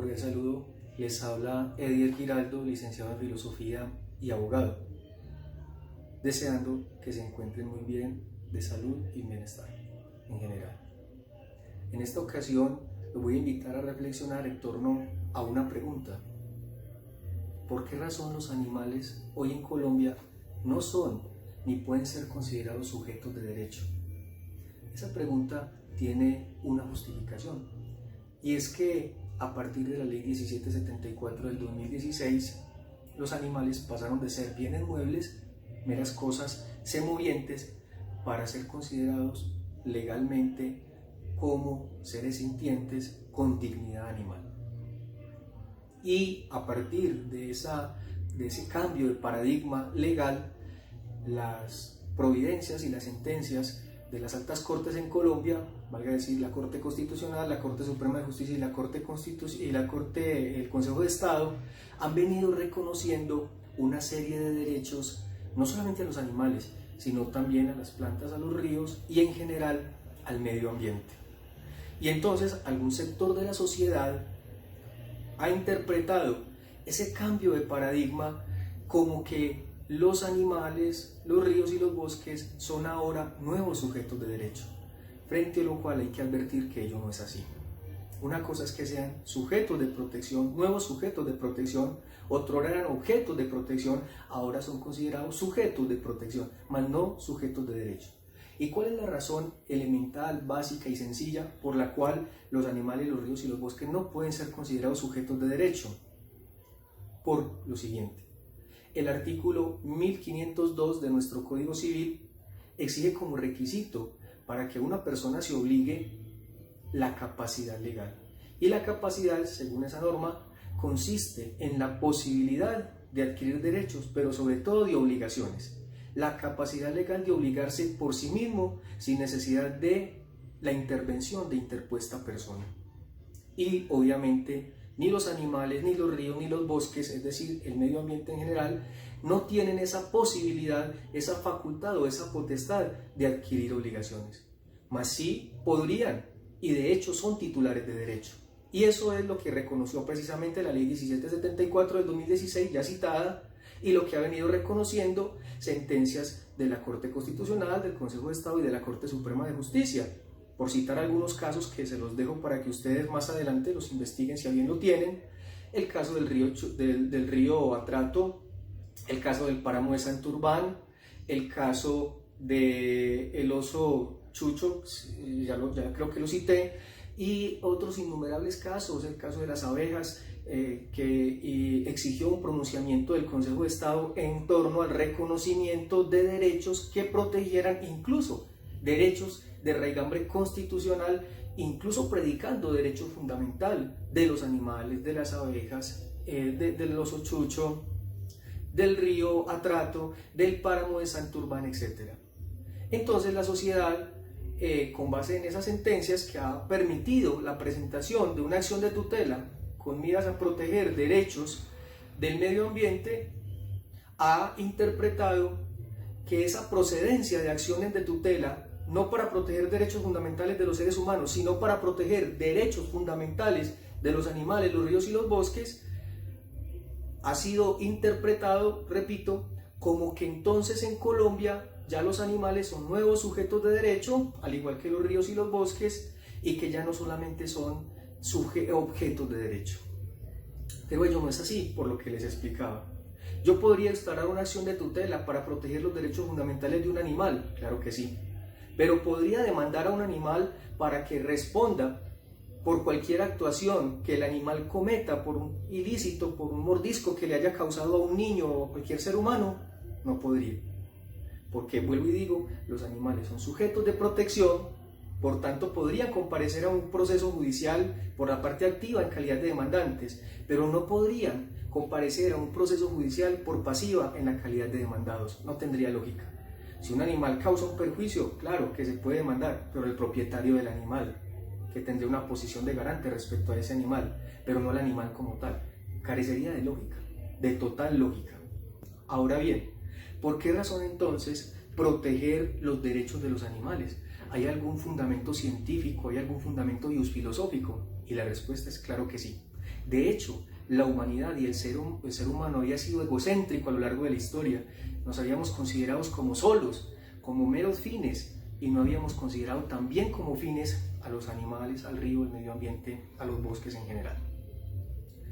cordial saludo, les habla Edier Giraldo, licenciado en Filosofía y abogado, deseando que se encuentren muy bien de salud y bienestar en general. En esta ocasión los voy a invitar a reflexionar en torno a una pregunta. ¿Por qué razón los animales hoy en Colombia no son ni pueden ser considerados sujetos de derecho? Esa pregunta tiene una justificación, y es que a partir de la Ley 1774 del 2016, los animales pasaron de ser bienes muebles, meras cosas semovientes, para ser considerados legalmente como seres sintientes con dignidad animal. Y a partir de ese cambio de paradigma legal, las providencias y las sentencias de las altas cortes en Colombia, valga decir la Corte Constitucional, la Corte Suprema de Justicia y el Consejo de Estado, han venido reconociendo una serie de derechos, no solamente a los animales, sino también a las plantas, a los ríos y en general al medio ambiente. Y entonces algún sector de la sociedad ha interpretado ese cambio de paradigma como que los animales, los ríos y los bosques son ahora nuevos sujetos de derecho, frente a lo cual hay que advertir que ello no es así. Una cosa es que sean sujetos de protección, nuevos sujetos de protección, otros eran objetos de protección, ahora son considerados sujetos de protección, mas no sujetos de derecho. ¿Y cuál es la razón elemental, básica y sencilla por la cual los animales, los ríos y los bosques no pueden ser considerados sujetos de derecho? Por lo siguiente. El artículo 1502 de nuestro Código Civil exige como requisito para que una persona se obligue la capacidad legal. Y la capacidad, según esa norma, consiste en la posibilidad de adquirir derechos, pero sobre todo de obligaciones. La capacidad legal de obligarse por sí mismo sin necesidad de la intervención de interpuesta persona. Y obviamente ni los animales, ni los ríos, ni los bosques, es decir, el medio ambiente en general, no tienen esa posibilidad, esa facultad o esa potestad de adquirir obligaciones. Mas sí podrían, y de hecho son titulares de derecho. Y eso es lo que reconoció precisamente la Ley 1774 del 2016, ya citada, y lo que ha venido reconociendo sentencias de la Corte Constitucional, del Consejo de Estado y de la Corte Suprema de Justicia. Por citar algunos casos que se los dejo para que ustedes más adelante los investiguen si bien lo tienen: el caso del río Atrato, el caso del páramo de Santurbán, el caso del oso Chucho, ya creo que lo cité, y otros innumerables casos, el caso de las abejas, que exigió un pronunciamiento del Consejo de Estado en torno al reconocimiento de derechos que protegieran incluso derechos de raigambre constitucional, incluso predicando derecho fundamental de los animales, de las abejas, del oso Chucho, del río Atrato, del páramo de Santurbán, etc. Entonces la sociedad, con base en esas sentencias que ha permitido la presentación de una acción de tutela con miras a proteger derechos del medio ambiente, ha interpretado que esa procedencia de acciones de tutela, no para proteger derechos fundamentales de los seres humanos, sino para proteger derechos fundamentales de los animales, los ríos y los bosques, ha sido interpretado, repito, como que entonces en Colombia ya los animales son nuevos sujetos de derecho, al igual que los ríos y los bosques, y que ya no solamente son objetos de derecho. Pero ello no es así, por lo que les explicaba. Yo podría instaurar una acción de tutela para proteger los derechos fundamentales de un animal, claro que sí, pero podría demandar a un animal para que responda por cualquier actuación que el animal cometa, por un ilícito, por un mordisco que le haya causado a un niño o a cualquier ser humano. No podría, porque vuelvo y digo, los animales son sujetos de protección, por tanto podrían comparecer a un proceso judicial por la parte activa en calidad de demandantes, pero no podrían comparecer a un proceso judicial por pasiva en la calidad de demandados. No tendría lógica. Si un animal causa un perjuicio, claro que se puede demandar, pero el propietario del animal, que tendría una posición de garante respecto a ese animal, pero no el animal como tal, carecería de lógica, de total lógica. Ahora bien, ¿por qué razón entonces proteger los derechos de los animales? ¿Hay algún fundamento científico, hay algún fundamento filosófico? Y la respuesta es claro que sí. De hecho, la humanidad y el ser humano había sido egocéntrico a lo largo de la historia. Nos habíamos considerado como solos, como meros fines, y no habíamos considerado también como fines a los animales, al río, al medio ambiente, a los bosques en general.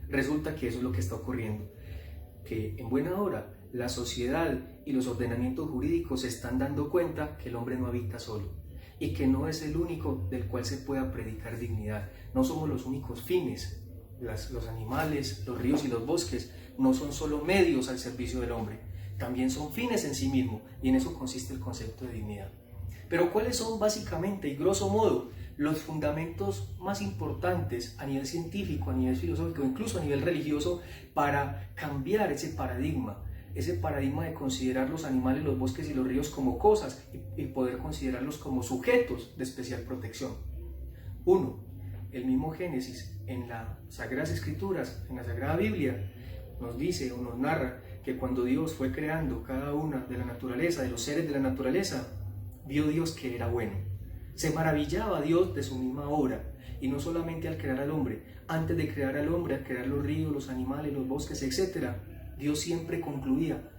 Resulta que eso es lo que está ocurriendo, que en buena hora la sociedad y los ordenamientos jurídicos se están dando cuenta que el hombre no habita solo y que no es el único del cual se pueda predicar dignidad. No somos los únicos fines. Los animales, los ríos y los bosques no son solo medios al servicio del hombre, también son fines en sí mismos, y en eso consiste el concepto de dignidad. Pero ¿cuáles son básicamente y grosso modo los fundamentos más importantes a nivel científico, a nivel filosófico, incluso a nivel religioso, para cambiar ese paradigma de considerar los animales, los bosques y los ríos como cosas y poder considerarlos como sujetos de especial protección? Uno, el mismo Génesis en las Sagradas Escrituras, en la Sagrada Biblia, nos dice o nos narra que cuando Dios fue creando cada una de la naturaleza, de los seres de la naturaleza, vio Dios que era bueno. Se maravillaba Dios de su misma obra, y no solamente al crear al hombre. Antes de crear al hombre, al crear los ríos, los animales, los bosques, etc., Dios siempre concluía,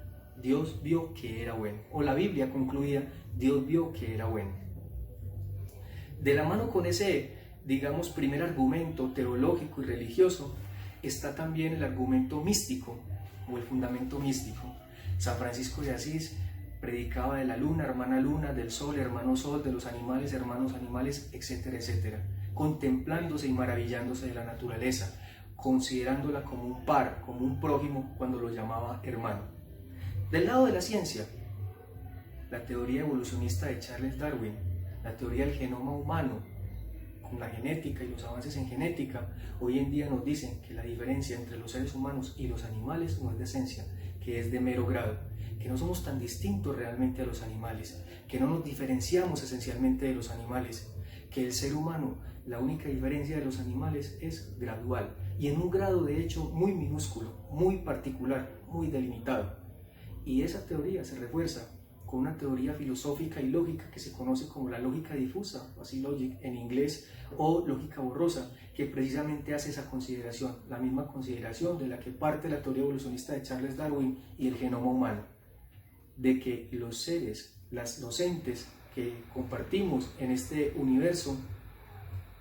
Dios vio que era bueno. O la Biblia concluía, Dios vio que era bueno. De la mano con ese, digamos, primer argumento teológico y religioso, está también el argumento místico, o el fundamento místico. San Francisco de Asís predicaba de la luna, hermana luna, del sol, hermano sol, de los animales, hermanos animales, etcétera, etcétera, contemplándose y maravillándose de la naturaleza, considerándola como un par, como un prójimo, cuando lo llamaba hermano. Del lado de la ciencia, la teoría evolucionista de Charles Darwin, la teoría del genoma humano, con la genética y los avances en genética, hoy en día nos dicen que la diferencia entre los seres humanos y los animales no es de esencia, que es de mero grado, que no somos tan distintos realmente a los animales, que no nos diferenciamos esencialmente de los animales, que el ser humano, la única diferencia de los animales es gradual y en un grado de hecho muy minúsculo, muy particular, muy delimitado. Y esa teoría se refuerza con una teoría filosófica y lógica que se conoce como la lógica difusa, así logic en inglés, o lógica borrosa, que precisamente hace esa consideración, la misma consideración de la que parte la teoría evolucionista de Charles Darwin y el genoma humano, de que los seres, los entes que compartimos en este universo,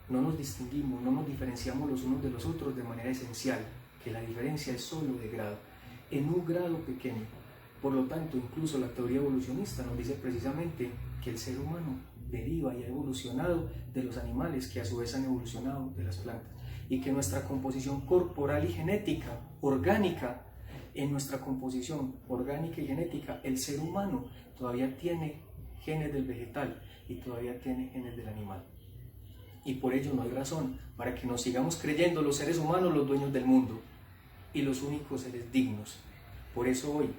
no nos distinguimos, no nos diferenciamos los unos de los otros de manera esencial, que la diferencia es solo de grado, en un grado pequeño. Por lo tanto, incluso la teoría evolucionista nos dice precisamente que el ser humano deriva y ha evolucionado de los animales, que a su vez han evolucionado de las plantas, y que nuestra composición corporal y genética, orgánica, en nuestra composición orgánica y genética, el ser humano todavía tiene genes del vegetal y todavía tiene genes del animal. Y por ello no hay razón para que nos sigamos creyendo los seres humanos los dueños del mundo y los únicos seres dignos. Por eso hoy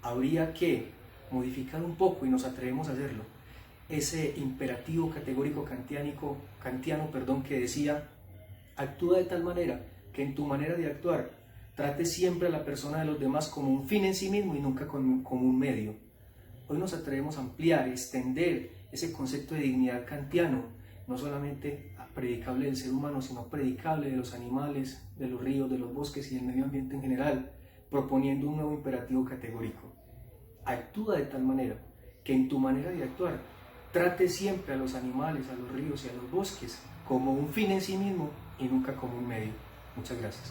habría que modificar un poco, y nos atrevemos a hacerlo, ese imperativo categórico kantiano, que decía: actúa de tal manera que en tu manera de actuar trates siempre a la persona de los demás como un fin en sí mismo y nunca como un medio. Hoy nos atrevemos a ampliar, extender ese concepto de dignidad kantiano, no solamente predicable del ser humano, sino predicable de los animales, de los ríos, de los bosques y del medio ambiente en general, proponiendo un nuevo imperativo categórico. Actúa de tal manera que en tu manera de actuar trates siempre a los animales, a los ríos y a los bosques como un fin en sí mismo y nunca como un medio. Muchas gracias.